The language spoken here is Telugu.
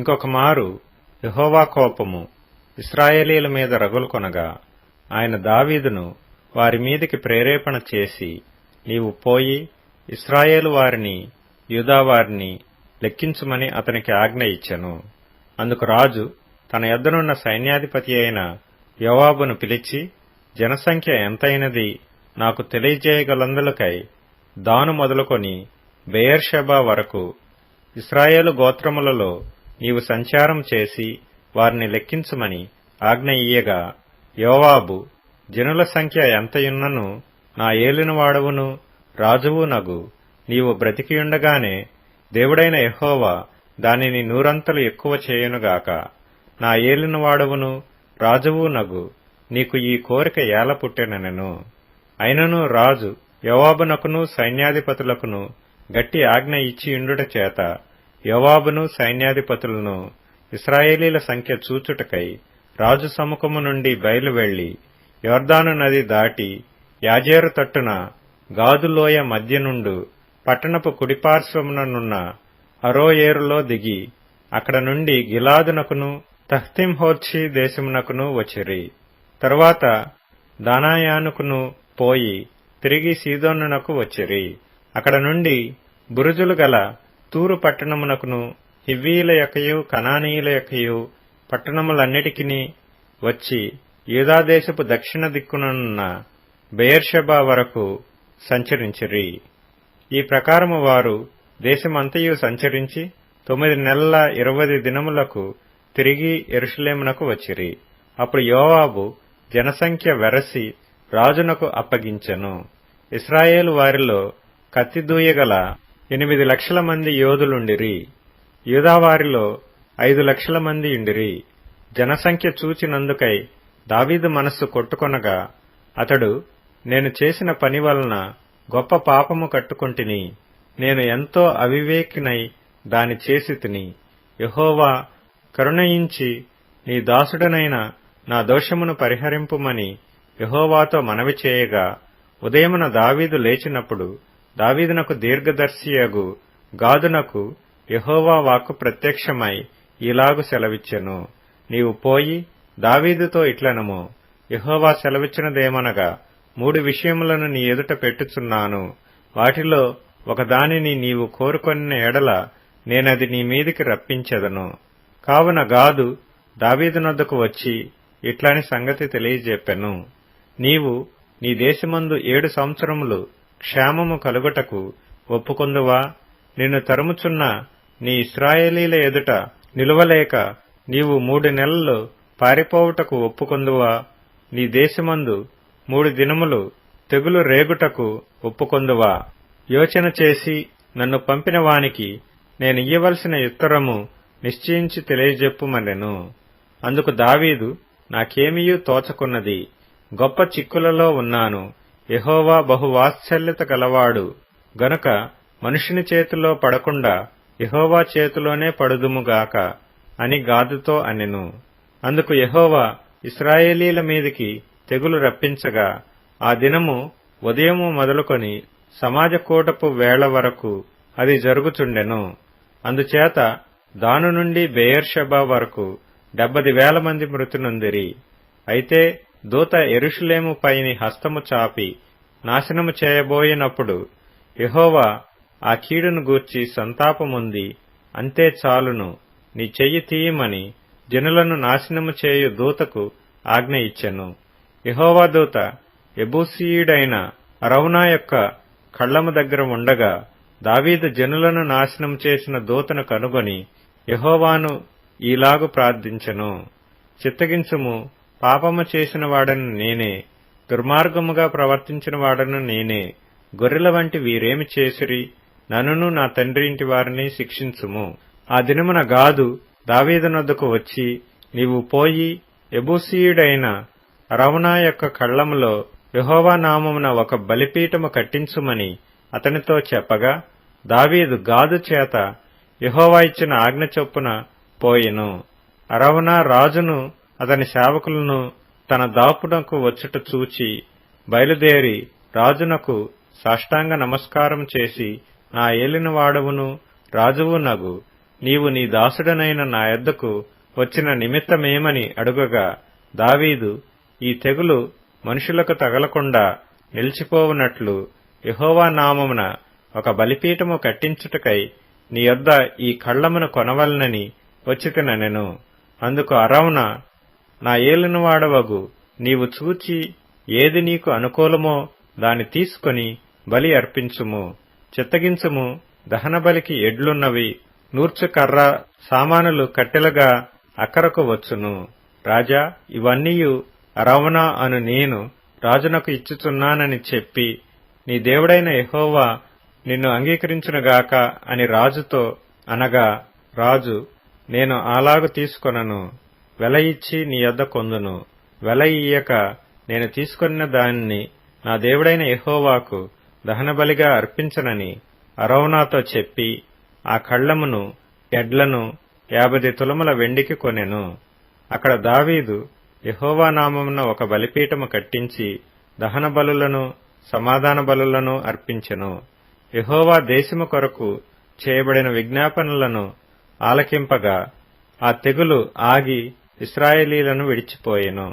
ఇంకొక మారు యెహోవా కోపము ఇశ్రాయేలీయుల మీద రగులుకొనగా ఆయన దావీదును వారి మీదికి ప్రేరేపణ చేసి, నీవు పోయి ఇశ్రాయేలు వారిని యూదా వారిని లెక్కించుమని అతనికి ఆజ్ఞ ఇచ్చెను. అందుకు రాజు తన యొద్దనున్న సైన్యాధిపతి అయిన యోవాబును పిలిచి, జనసంఖ్య ఎంతైనది నాకు తెలియజేయగలందులకై దాను మొదలుకొని బెయేర్షెబా వరకు ఇశ్రాయేలు గోత్రములలో నీవు సంచారం చేసి వారిని లెక్కించుమని ఆజ్ఞ ఇయ్యగా, యోవాబు, జనుల సంఖ్య ఎంతయున్నను నా ఏలినవాడవును రాజువు నగు నీవు బ్రతికియుండగానే దేవుడైన యెహోవా దానిని నూరంతలు ఎక్కువ చేయునుగాక. నా ఏలినవాడవును రాజువు నగు నీకు ఈ కోరిక ఏల పుట్టెనెను. అయినను రాజు యోవాబునకును సైన్యాధిపతులకును గట్టి ఆజ్ఞ ఇచ్చియుండుట చేత యోవాబును సైన్యాధిపతులను ఇశ్రాయేలీల సంఖ్య చూచుటకై రాజు సముఖము నుండి బయలు వెళ్లి యొర్దాను నది దాటి యాజేరు తట్టున గాదులోయ మధ్య నుండు పట్టణపు కుడిపార్శ్వముననున్న అరోయేరులో దిగి అక్కడ నుండి గిలాదునకును తహ్తింహోర్షి దేశమునకును వచ్చిరి. తరువాత దానాయానుకును పోయి తిరిగి సీదోనునకు వచ్చిరి. అక్కడ నుండి బురుజులు గల తూరు పట్టణమునకును హివ్వీయుల యొక్కయు కనానీయుల యొక్కయు పట్టణములన్నిటికిని వచ్చి యూదాదేశపు దక్షిణ దిక్కునున్న బెయేర్షెబా వరకు సంచరించిరి. ఈ ప్రకారము వారు దేశమంతయు సంచరించి 9 నెలల 20 దినములకు తిరిగి యెరూషలేమునకు వచ్చిరి. అప్పుడు యోవాబు జనసంఖ్య వెరసి రాజునకు అప్పగించెను. ఇశ్రాయేలు వారిలో కత్తిదూయగల 8 లక్షల మంది యోధులుండిరి. యూదావారిలో 5 లక్షల మంది ఉండిరి. జనసంఖ్య చూచినందుకై దావీదు మనస్సు కొట్టుకొనగా అతడు, నేను చేసిన పని వలన గొప్ప పాపము కట్టుకొంటిని. నేను ఎంతో అవివేకినై దాని చేసితిని. యెహోవా కరుణయించి నీ దాసుడనైన నా దోషమును పరిహరింపుమని యెహోవాతో మనవి చేయగా, ఉదయమున దావీదు లేచినప్పుడు దావీదునకు దీర్ఘదర్శియగు గాదునకు యెహోవా వాక్కు ప్రత్యక్షమై ఈలాగు సెలవిచ్చెను. నీవు పోయి దావీదుతో ఇట్లనము, యెహోవా సెలవిచ్చినదేమనగా, 3 విషయములను నీ ఎదుట పెట్టుచున్నాను. వాటిలో ఒకదానిని నీవు కోరుకొనిన ఎడల నేనది నీ మీదికి రప్పించెదను. కావున గాదు దావీదునొద్దకు వచ్చి ఇట్లని సంగతి తెలియజెప్పెను. నీవు నీ దేశమందు 7 సంవత్సరములు క్షేమము కలుగుటకు ఒప్పుకొందువా? నిన్ను తరుముచున్న నీ ఇశ్రాయేలీల ఎదుట నిలువలేక నీవు 3 నెలలు పారిపోవుటకు ఒప్పుకొందువా? నీ దేశమందు 3 దినములు తెగులు రేగుటకు ఒప్పుకొందువా? యోచన చేసి నన్ను పంపిన వానికి నేనియ్యవలసిన ఉత్తరము నిశ్చయించి తెలియజెప్పుమనెను. అందుకు దావీదు, నాకేమియూ తోచకున్నది, గొప్ప చిక్కులలో ఉన్నాను. యెహోవా బహువాత్సల్యత గలవాడు గనుక మనుషుని చేతిలో పడకుండా యెహోవా చేతిలోనే పడుదుముగాక అని గాదుతో అనెను. అందుకు యెహోవా ఇశ్రాయేలీల మీదికి తెగులు రప్పించగా ఆ దినము ఉదయము మొదలుకొని సమాజకూటపు వేళ వరకు అది జరుగుచుండెను. అందుచేత దాను నుండి బెయేర్షెబా వరకు 70,000 మంది మృతి నొందిరి. అయితే దూత యెరూషలేము పైని హస్తము చాపి నాశనము చేయబోయినప్పుడు యెహోవా ఆ కీడును గూర్చి సంతాపముంది, అంతే చాలును, నీ చెయ్యి తీయమని జనులను నాశనము చేయు దూతకు ఆజ్ఞ ఇచ్చెను. యెహోవా దూత యెబూసీయుడైన అరౌనా యొక్క కళ్ళము దగ్గర ఉండగా దావీదు జనులను నాశనం చేసిన దూతను కనుగొని యెహోవాను ఈలాగు ప్రార్థించెను, చిత్తగించుము, పాపము చేసిన వాడను నేనే, దుర్మార్గముగా ప్రవర్తించిన వాడను నేనే. గొర్రెల వంటి వీరేమి చేసిరి? నన్నును నా తండ్రి ఇంటి వారిని శిక్షించుము. ఆ దినమున గాదు దావీదునొద్దకు వచ్చి, నీవు పోయి యెబూసీయుడైన అరౌనా యొక్క కళ్ళములో యెహోవా నామమున ఒక బలిపీఠము కట్టించుమని అతనితో చెప్పగా, దావీదు గాదు చేత యెహోవా ఇచ్చిన ఆజ్ఞ చొప్పున పోయెను. అరౌనా రాజును అతని సేవకులను తన దాపునకు వచ్చుట చూచి బయలుదేరి రాజునకు సాష్టాంగ నమస్కారం చేసి, నా ఏలినవాడవును రాజువు నగు నీవు నీ దాసుడనైన నా యొద్దకు వచ్చిన నిమిత్తమేమని అడుగగా, దావీదు, ఈ తెగులు మనుషులకు తగలకుండా నిలిచిపోవునట్లు యెహోవా నామమున ఒక బలిపీఠము కట్టించుటకై నీ యొద్ద ఈ కళ్ళమును కొనవలనని వచ్చితినెను. అందుకు అరౌనా, నా ఏలినవాడవగు నీవు చూచి ఏది నీకు అనుకూలమో దాని తీసుకొని బలి అర్పించుము. చిత్తగించుము, దహనబలికి ఎడ్లున్నవి, నూర్చుకర్ర సామానులు కట్టెలుగా అక్కరకు వచ్చును. రాజా, ఇవన్నీయు అరౌనా అను నేను రాజునకు ఇచ్చుచున్నానని చెప్పి, నీ దేవుడైన యెహోవా నిన్ను అంగీకరించునుగాక అని రాజుతో అనగా, రాజు, నేను అలాగు తీసుకొనను, వెల ఇచ్చి నీ యొద్ద కొందును. వెల ఇయ్యక నేను తీసుకొనిన దానిని నా దేవుడైన యెహోవాకు దహనబలిగా అర్పించనని అరౌనాతో చెప్పి, ఆ కళ్ళమును ఎడ్లను 50 తులముల వెండికి కొనెను. అక్కడ దావీదు యెహోవా నామమున ఒక బలిపీఠము కట్టించి దహన బలులను సమాధాన బలులను అర్పించెను. యెహోవా దేశము కొరకు చేయబడిన విజ్ఞాపనలను ఆలకింపగా ఆ తెగులు ఆగి ఇశ్రాయేలీయులను విడిచిపోయెను.